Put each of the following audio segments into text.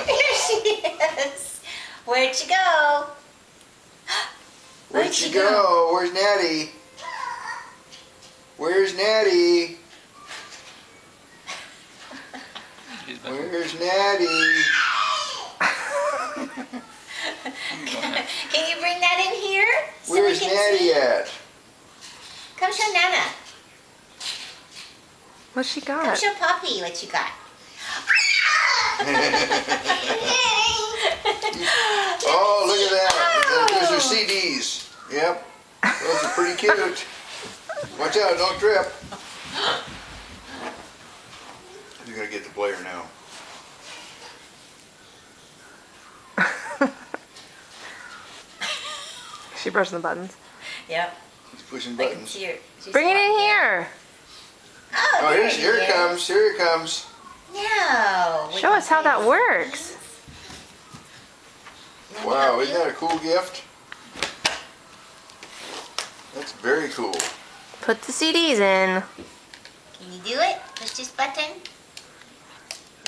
There she is. Where'd she go? Where'd she go? Where's Natty? Where's Natty? Where's Natty? Can you bring that in here? So Where's we can Natty see? at? Come show Nana. What's she Come got? show Poppy what you got. Oh, look at that. Those are CDs. Yep. Those are pretty cute. Watch out, don't trip. You're going to get the player now. She pressing the buttons. Yep. She's pushing I can buttons. see her. She's Bring it in walking. here. Oh, Here it comes. Here it comes. No. we Show can us how see that it. works. Let me Wow, help isn't you. that a cool gift? That's very cool. Put the CDs in. Can you do it? Push this button.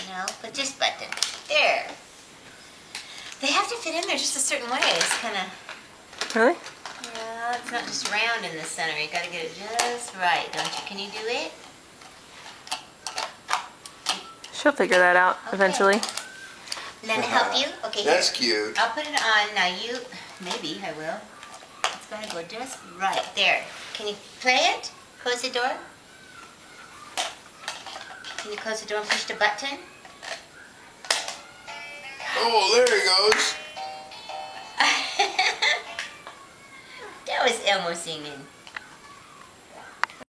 No, put this button. There. They have to fit in there just a certain way. It's kind of, Really? yeah, it's not just round in the center. You got to get it just right, don't you? Can you do it? She'll figure that out Okay. eventually. Let me help you? Okay, That's here. cute. I'll put it on. Now you, maybe I will. It's going to go just right. There. Can you play it? Close the door. Can you close the door and push the button? Oh, there it goes. That was Elmo singing.